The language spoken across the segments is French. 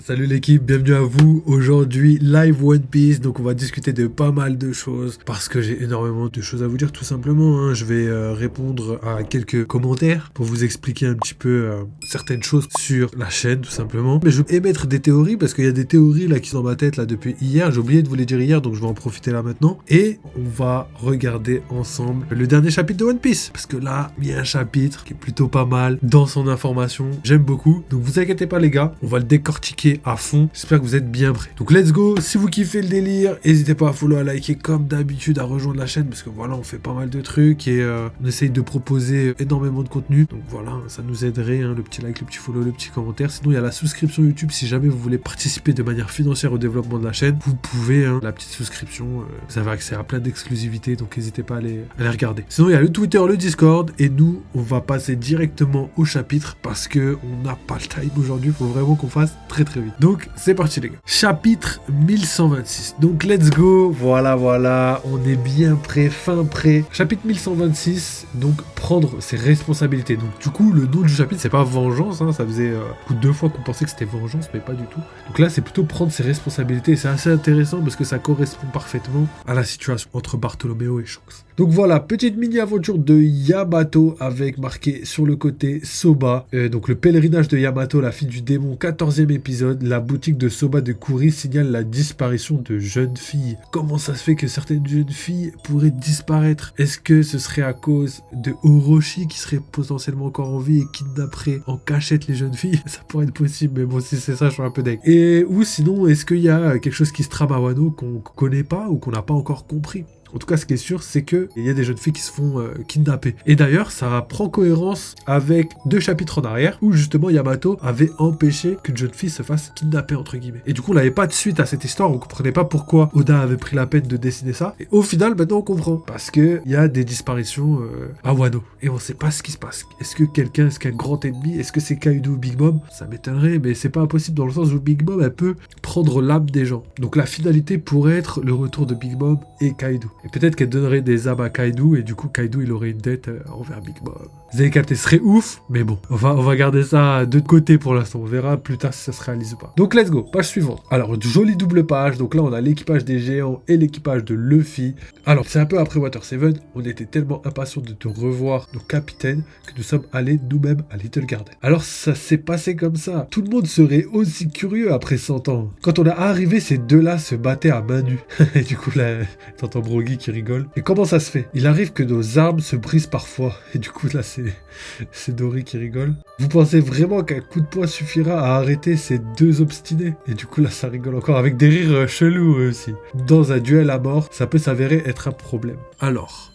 Salut l'équipe, bienvenue à vous. Aujourd'hui, live One Piece, donc on va discuter de pas mal de choses parce que j'ai énormément de choses à vous dire tout simplement. Je vais répondre à quelques commentaires pour vous expliquer un petit peu certaines choses sur la chaîne tout simplement. Mais je vais émettre des théories parce qu'il y a des théories là qui sont dans ma tête là depuis hier. J'ai oublié de vous les dire hier, donc je vais en profiter là maintenant. Et on va regarder ensemble le dernier chapitre de One Piece parce que là, il y a un chapitre qui est plutôt pas mal dans son information. J'aime beaucoup, donc vous inquiétez pas les gars, on va le décortiquer à fond. J'espère que vous êtes bien prêts. Donc let's go. Si vous kiffez le délire, n'hésitez pas à follow, à liker comme d'habitude, à rejoindre la chaîne parce que voilà, on fait pas mal de trucs et on essaye de proposer énormément de contenu. Donc voilà, ça nous aiderait, le petit like, le petit follow, le petit commentaire. Sinon, il y a la souscription YouTube. Si jamais vous voulez participer de manière financière au développement de la chaîne, vous pouvez, la petite souscription. Vous avez accès à plein d'exclusivités, donc n'hésitez pas à les regarder. Sinon, il y a le Twitter, le Discord et nous, on va passer directement au chapitre parce que on n'a pas le time aujourd'hui. Il faut vraiment qu'on fasse très très vite. Donc c'est parti les gars. Chapitre 1126. Donc let's go. Voilà, on est bien prêt, fin prêt. Chapitre 1126. Donc prendre ses responsabilités. Donc du coup le nom du chapitre c'est pas vengeance. Ça faisait 2 fois qu'on pensait que c'était vengeance, mais pas du tout. Donc là c'est plutôt prendre ses responsabilités. C'est assez intéressant parce que ça correspond parfaitement à la situation entre Bartholoméo et Shanks. Donc voilà, petite mini-aventure de Yamato avec marqué sur le côté Soba. Donc le pèlerinage de Yamato, la fille du démon, 14e épisode. La boutique de Soba de Kuri signale la disparition de jeunes filles. Comment ça se fait que certaines jeunes filles pourraient disparaître? Est-ce que ce serait à cause de Orochi qui serait potentiellement encore en vie et kidnapperait en cachette les jeunes filles? Ça pourrait être possible, mais bon, si c'est ça, je suis un peu deg. Et ou sinon, est-ce qu'il y a quelque chose qui se trame à Wano qu'on connaît pas ou qu'on n'a pas encore compris? En tout cas, ce qui est sûr, c'est qu'il y a des jeunes filles qui se font kidnapper. Et d'ailleurs, ça prend cohérence avec 2 chapitres en arrière, où justement Yamato avait empêché qu'une jeune fille se fasse kidnapper, entre guillemets. Et du coup, on n'avait pas de suite à cette histoire, on comprenait pas pourquoi Oda avait pris la peine de dessiner ça. Et au final, maintenant, on comprend. Parce qu'il y a des disparitions à Wano. Et on sait pas ce qui se passe. Est-ce qu'il y a un grand ennemi? Est-ce que c'est Kaido ou Big Mom? Ça m'étonnerait, mais c'est pas impossible dans le sens où Big Mom, elle peut prendre l'âme des gens. Donc la finalité pourrait être le retour de Big Mom et Kaido. Et peut-être qu'elle donnerait des âmes à Kaido et du coup Kaido il aurait une dette envers Big Mom. Vous avez capté, ce serait ouf, mais bon, on va garder ça de côté pour l'instant. On verra plus tard si ça se réalise ou pas. Donc let's go, page suivante. Alors, jolie double page. Donc là, on a l'équipage des géants et l'équipage de Luffy. Alors, c'est un peu après Water 7. On était tellement impatients de te revoir, nos capitaines, que nous sommes allés nous-mêmes à Little Garden. Alors, ça s'est passé comme ça. Tout le monde serait aussi curieux après 100 ans. Quand on a arrivé, ces deux-là se battaient à main nue. Et du coup, là, t'entends Brogy qui rigole. Et comment ça se fait? Il arrive que nos armes se brisent parfois. Et du coup, là, c'est Dory qui rigole. Vous pensez vraiment qu'un coup de poing suffira à arrêter ces deux obstinés? Et du coup, là, ça rigole encore avec des rires chelous aussi. Dans un duel à mort, ça peut s'avérer être un problème. Alors...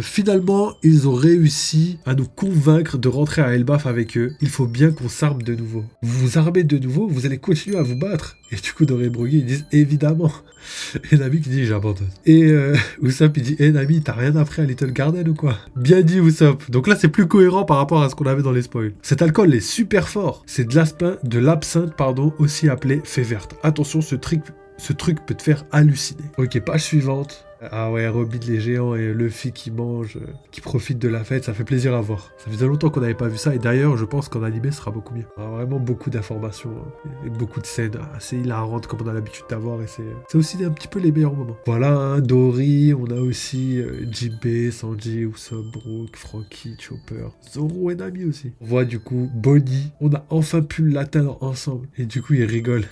finalement, ils ont réussi à nous convaincre de rentrer à Elbaf avec eux. Il faut bien qu'on s'arme de nouveau. Vous vous armez de nouveau, vous allez continuer à vous battre. Et du coup, Dory et Brogy, ils disent évidemment. Et Nami qui dit j'abandonne. Et Usopp il dit Nami, t'as rien appris à Little Garden ou quoi? Bien dit Usopp. Donc là, c'est plus cohérent par rapport à ce qu'on avait dans les spoils. Cet alcool est super fort. C'est de l'absinthe, aussi appelé fée verte. Attention, ce truc peut te faire halluciner. Ok, page suivante. Ah ouais, Robin les géants et Luffy qui mange, qui profite de la fête, ça fait plaisir à voir. Ça faisait longtemps qu'on n'avait pas vu ça et d'ailleurs je pense qu'en animé ce sera beaucoup mieux. On a vraiment beaucoup d'informations et beaucoup de scènes assez hilarantes comme on a l'habitude d'avoir et c'est aussi un petit peu les meilleurs moments. Voilà, Dory, on a aussi Jinbei, Sanji, Usopp, Brook, Franky, Chopper, Zoro et Nami aussi. On voit du coup Bonnie, on a enfin pu l'atteindre ensemble et du coup il rigole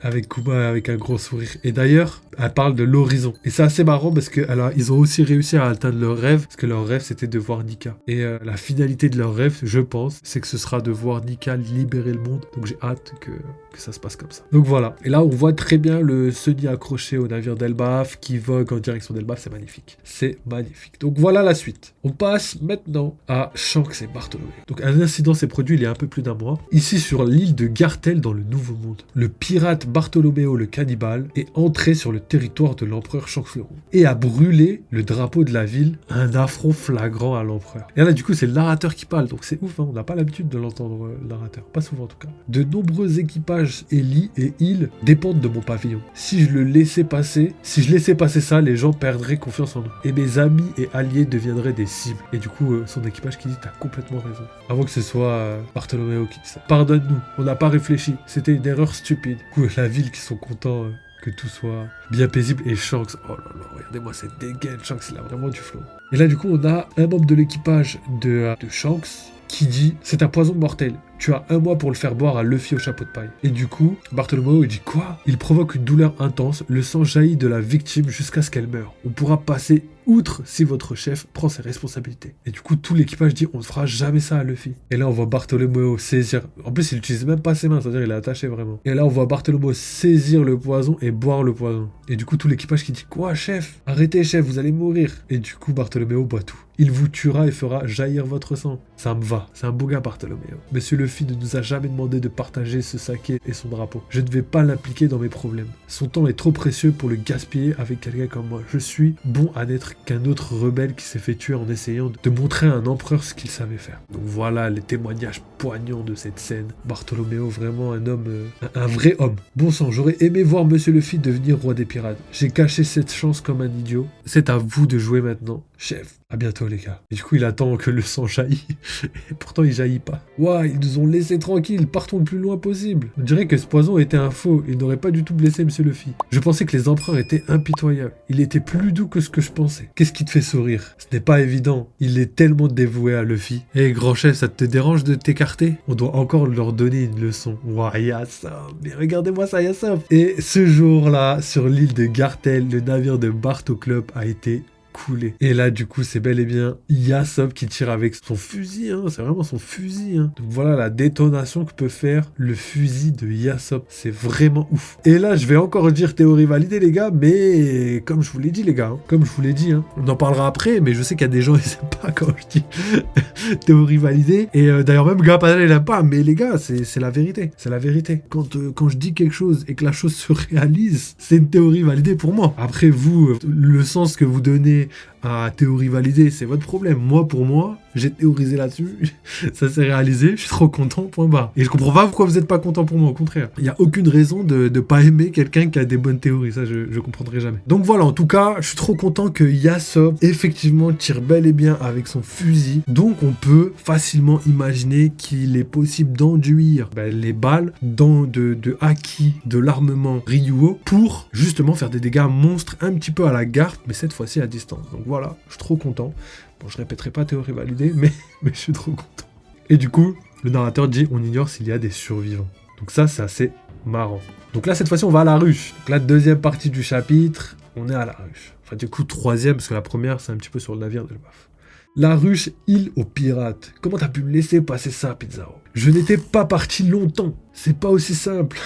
avec Kuma avec un gros sourire. Et d'ailleurs, elle parle de l'horizon et c'est assez marrant parce que alors ils ont aussi réussi à atteindre leur rêve parce que leur rêve c'était de voir Nika et la finalité de leur rêve je pense c'est que ce sera de voir Nika libérer le monde, donc j'ai hâte que ça se passe comme ça. Donc voilà, et là on voit très bien le Sunny accroché au navire d'Elbaf qui vogue en direction d'Elbaf, c'est magnifique. Donc voilà la suite. On passe maintenant à Shanks et Bartholoméo. Donc un incident s'est produit il y a un peu plus d'un mois ici sur l'île de Gartel dans le Nouveau Monde. Le pirate Bartholoméo le cannibale est entré sur le territoire de l'empereur Shanks le Roux. et a brûlé le drapeau de la ville, un affront flagrant à l'empereur. Et là, du coup, c'est le narrateur qui parle, donc c'est ouf, hein, on n'a pas l'habitude de l'entendre, le narrateur, pas souvent en tout cas. De nombreux équipages Ellie et îles dépendent de mon pavillon. Si je laissais passer ça, les gens perdraient confiance en nous. Et mes amis et alliés deviendraient des cibles. Et du coup, son équipage qui dit, t'as complètement raison. Avant que ce soit Bartholoméo qui dit ça. Pardonne-nous, on n'a pas réfléchi, c'était une erreur stupide. Du coup, la ville qui sont contents que tout soit bien paisible. Et Shanks, oh là là, regardez-moi cette dégaine, Shanks, il a vraiment du flow. Et là, du coup, on a un membre de l'équipage de Shanks qui dit, c'est un poison mortel. Tu as 1 mois pour le faire boire à Luffy au chapeau de paille. Et du coup, Bartholoméo, il dit quoi? Il provoque une douleur intense, le sang jaillit de la victime jusqu'à ce qu'elle meure. On pourra passer outre si votre chef prend ses responsabilités. Et du coup, tout l'équipage dit, on ne fera jamais ça à Luffy. Et là, on voit Bartholoméo saisir... En plus, il n'utilise même pas ses mains, c'est-à-dire il est attaché vraiment. Et là, on voit Bartholoméo saisir le poison et boire le poison. Et du coup, tout l'équipage qui dit, quoi, chef? Arrêtez, chef, vous allez mourir. Et du coup, Bartholoméo boit tout. Il vous tuera et fera jaillir votre sang. Ça me va. C'est un beau gars, Bartholoméo. Monsieur Luffy ne nous a jamais demandé de partager ce saké et son drapeau. Je ne vais pas l'impliquer dans mes problèmes. Son temps est trop précieux pour le gaspiller avec quelqu'un comme moi. Je suis bon à n'être qu'un autre rebelle qui s'est fait tuer en essayant de montrer à un empereur ce qu'il savait faire. Donc voilà les témoignages poignants de cette scène. Bartholoméo, vraiment un homme, un vrai homme. Bon sang, j'aurais aimé voir Monsieur Luffy devenir roi des pirates. J'ai caché cette chance comme un idiot. C'est à vous de jouer maintenant. Chef, à bientôt les gars. Et du coup, il attend que le sang jaillit. Et pourtant, il jaillit pas. Ouah, ils nous ont laissés tranquilles. Partons le plus loin possible. On dirait que ce poison était un faux. Il n'aurait pas du tout blessé Monsieur Luffy. Je pensais que les empereurs étaient impitoyables. Il était plus doux que ce que je pensais. Qu'est-ce qui te fait sourire? Ce n'est pas évident. Il est tellement dévoué à Luffy. Eh, grand chef, ça te dérange de t'écarter? On doit encore leur donner une leçon. Ouah, Yasopp. Mais regardez-moi ça, Yasopp. Et ce jour-là, sur l'île de Gartel, le navire de Barto Club a été coulé. Et là, du coup, c'est bel et bien Yasopp qui tire avec son fusil, hein. C'est vraiment son fusil, hein. Donc voilà la détonation que peut faire le fusil de Yasopp. C'est vraiment ouf. Et là, je vais encore dire théorie validée, les gars, mais comme je vous l'ai dit, les gars, hein, comme je vous l'ai dit, hein, on en parlera après, mais je sais qu'il y a des gens, ils n'aiment pas quand je dis théorie validée. Et d'ailleurs, même Gapanel, il n'aime pas, mais les gars, c'est la vérité. C'est la vérité. Quand je dis quelque chose et que la chose se réalise, c'est une théorie validée pour moi. Après, vous, le sens que vous donnez à théorie validée, c'est votre problème. Moi, pour moi, j'ai théorisé là-dessus, ça s'est réalisé, je suis trop content, point barre. Et je comprends pas pourquoi vous êtes pas content pour moi, au contraire. Il y a aucune raison de pas aimer quelqu'un qui a des bonnes théories, ça je comprendrai jamais. Donc voilà, en tout cas, je suis trop content que Yasopp, effectivement, tire bel et bien avec son fusil. Donc on peut facilement imaginer qu'il est possible d'enduire les balles dans de haki de l'armement Ryuo pour justement faire des dégâts monstres un petit peu à la Garp, mais cette fois-ci à distance. Donc voilà, je suis trop content. Bon, je répéterai pas théorie validée, mais je suis trop content. Et du coup, le narrateur dit on ignore s'il y a des survivants. Donc ça, c'est assez marrant. Donc là, cette fois-ci, on va à la ruche. Donc la deuxième partie du chapitre, on est à la ruche. Enfin, du coup, troisième, parce que la première, c'est un petit peu sur le navire de Elbaf. La ruche, île aux pirates. Comment t'as pu me laisser passer ça, Pizarro? Je n'étais pas parti longtemps. C'est pas aussi simple.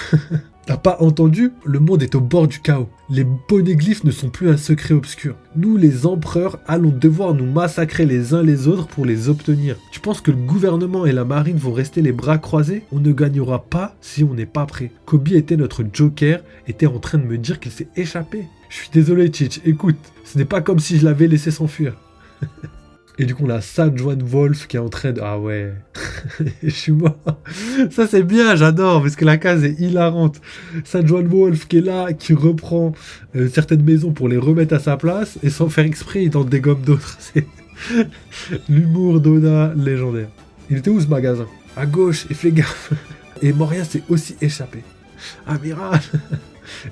T'as pas entendu? Le monde est au bord du chaos. Les poneglyphes ne sont plus un secret obscur. Nous, les empereurs, allons devoir nous massacrer les uns les autres pour les obtenir. Tu penses que le gouvernement et la marine vont rester les bras croisés? On ne gagnera pas si on n'est pas prêt. Kobe était notre joker, était en train de me dire qu'il s'est échappé. Je suis désolé, Chich, écoute, ce n'est pas comme si je l'avais laissé s'enfuir. Et du coup, on a Sanjuan Wolf qui est en train de... Ah ouais, je suis mort. Ça, c'est bien, j'adore, parce que la case est hilarante. Sanjuan Wolf qui est là, qui reprend certaines maisons pour les remettre à sa place, et sans faire exprès, il tente des gommes d'autres. C'est l'humour d'Oda légendaire. Il était où ce magasin? À gauche, et fais gaffe. Et Moria s'est aussi échappé. Amiral.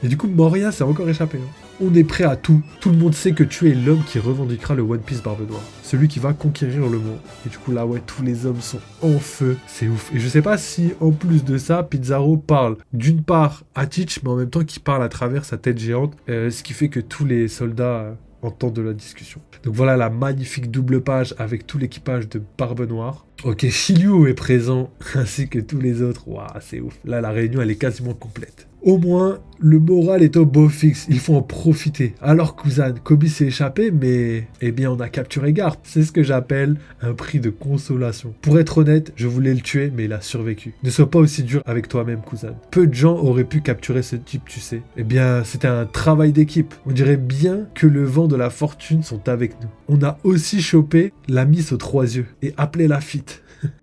Et du coup, Moria s'est encore échappé. Hein. On est prêt à tout. Tout le monde sait que tu es l'homme qui revendiquera le One Piece Barbe Noire. Celui qui va conquérir le monde. Et du coup, là, ouais, tous les hommes sont en feu. C'est ouf. Et je sais pas si, en plus de ça, Pizarro parle d'une part à Teach, mais en même temps qu'il parle à travers sa tête géante. Ce qui fait que tous les soldats... entendent de la discussion. Donc voilà la magnifique double page avec tout l'équipage de Barbe Noire. Ok, Shiryu est présent, ainsi que tous les autres. Waouh, c'est ouf. Là, la réunion, elle est quasiment complète. Au moins, le moral est au beau fixe, il faut en profiter. Alors Kuzan, Koby s'est échappé, mais eh bien on a capturé Garp. C'est ce que j'appelle un prix de consolation. Pour être honnête, je voulais le tuer, mais il a survécu. Ne sois pas aussi dur avec toi-même, Kuzan. Peu de gens auraient pu capturer ce type, tu sais. Eh bien, c'était un travail d'équipe. On dirait bien que le vent de la fortune sont avec nous. On a aussi chopé la Miss aux 3 yeux et appelé la Fit.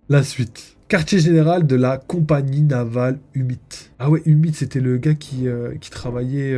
La suite. Quartier général de la compagnie navale Humit. Ah ouais, Humit, c'était le gars qui travaillait...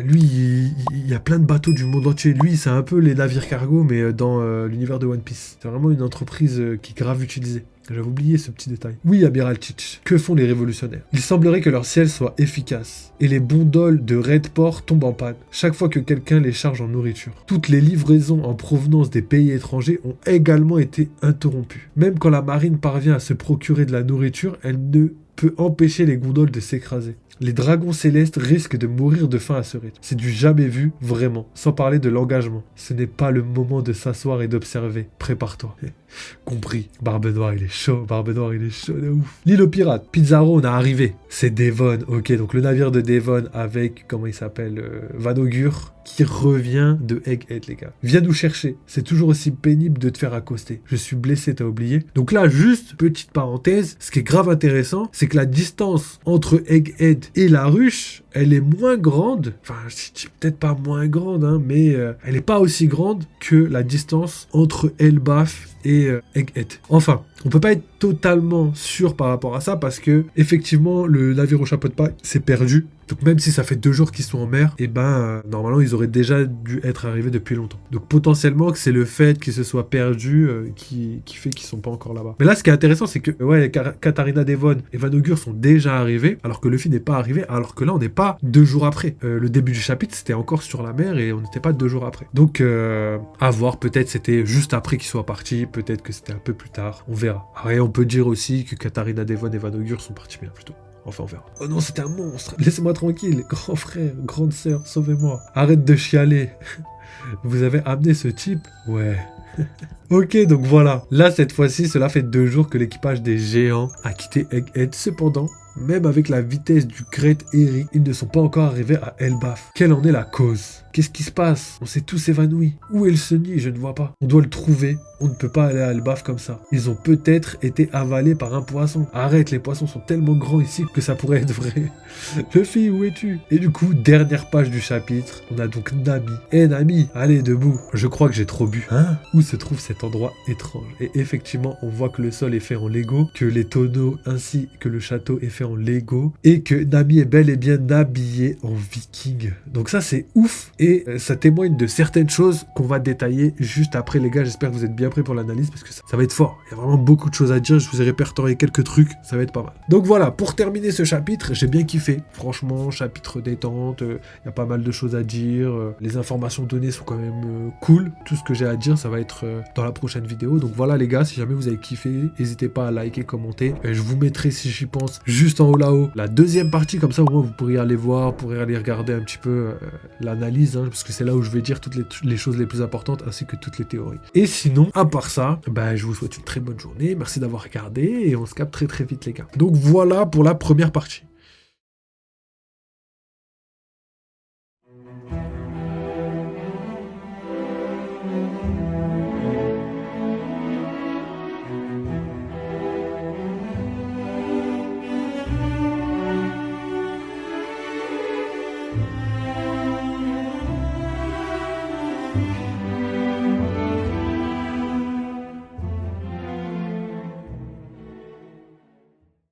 lui, il y a plein de bateaux du monde entier. Lui, c'est un peu les navires cargo, mais dans l'univers de One Piece. C'est vraiment une entreprise qui est grave utilisée. J'avais oublié ce petit détail. Oui, Amiral Teach, que font les révolutionnaires? Il semblerait que leur ciel soit efficace, et les bondoles de Redport tombent en panne, chaque fois que quelqu'un les charge en nourriture. Toutes les livraisons en provenance des pays étrangers ont également été interrompues. Même quand la marine parvient à se procurer de la nourriture, elle ne peut empêcher les gondoles de s'écraser. Les dragons célestes risquent de mourir de faim à ce rythme. C'est du jamais vu, vraiment. Sans parler de l'engagement. Ce n'est pas le moment de s'asseoir et d'observer. Prépare-toi. Compris. Barbe Noire, il est chaud. Barbe Noire, il est chaud de ouf. L'île aux pirates. Pizarro, on a arrivé. C'est Devon. Ok, donc le navire de Devon avec, comment il s'appelle, Vanogur, qui revient de Egghead, les gars. Viens nous chercher. C'est toujours aussi pénible de te faire accoster. Je suis blessé, t'as oublié. Donc là, juste, petite parenthèse, ce qui est grave intéressant, c'est que la distance entre Egghead et la ruche, elle est moins grande, enfin, peut-être pas moins grande, hein, mais elle n'est pas aussi grande que la distance entre Elbaf et Egghead. Enfin, on peut pas être totalement sûr par rapport à ça parce que effectivement le navire au chapeau de paille s'est perdu. Donc même si ça fait 2 jours qu'ils sont en mer, et normalement ils auraient déjà dû être arrivés depuis longtemps. Donc potentiellement que c'est le fait qu'ils se soient perdus qui fait qu'ils sont pas encore là-bas. Mais là ce qui est intéressant c'est que Katarina Devon et Vanogur sont déjà arrivés alors que Luffy n'est pas arrivé, alors que là on n'est pas 2 jours après. Le début du chapitre c'était encore sur la mer et on n'était pas 2 jours après. Donc à voir, peut-être c'était juste après qu'ils soient partis, peut-être que c'était un peu plus tard, on verra. Et on peut dire aussi que Katarina Devon et Vanogur sont partis bien plus tôt. Enfin, on verra. Oh non, c'était un monstre. Laissez-moi tranquille. Grand frère, grande sœur, sauvez-moi. Arrête de chialer. Vous avez amené ce type? Ouais. Ok, donc voilà. Là, cette fois-ci, cela fait 2 jours que l'équipage des géants a quitté Egghead. Cependant, même avec la vitesse du Great Eric, ils ne sont pas encore arrivés à Elbaf. Quelle en est la cause? Qu'est-ce qui se passe? On s'est tous évanouis. Où est le Sunny? Je ne vois pas. On doit le trouver. On ne peut pas aller à Elbaf comme ça. Ils ont peut-être été avalés par un poisson. Arrête, les poissons sont tellement grands ici que ça pourrait être vrai. Luffy, où es-tu? Et du coup, dernière page du chapitre, on a donc Nami. Nami, allez, debout. Je crois que j'ai trop bu. Hein? Où se trouve cet endroit étrange? Et effectivement, on voit que le sol est fait en Lego, que les tonneaux ainsi que le château est fait en Lego, et que Nami est bel et bien habillée en viking. Donc ça, c'est ouf. Et ça témoigne de certaines choses qu'on va détailler juste après, les gars. J'espère que vous êtes bien prêts pour l'analyse parce que ça va être fort. Il y a vraiment beaucoup de choses à dire. Je vous ai répertorié quelques trucs. Ça va être pas mal. Donc voilà, pour terminer ce chapitre, j'ai bien kiffé. Franchement, chapitre détente. Il y a pas mal de choses à dire. Les informations données sont quand même cool. Tout ce que j'ai à dire, ça va être dans la prochaine vidéo. Donc voilà, les gars, si jamais vous avez kiffé, n'hésitez pas à liker, commenter. Je vous mettrai, si j'y pense, juste en haut là-haut, la deuxième partie. Comme ça, au moins, vous pourrez aller voir, vous pourrez aller regarder un petit peu l'analyse. Parce que c'est là où je vais dire toutes les choses les plus importantes ainsi que toutes les théories. Et sinon, à part ça, je vous souhaite une très bonne journée, merci d'avoir regardé et on se capte très très vite les gars. Donc voilà pour la première partie.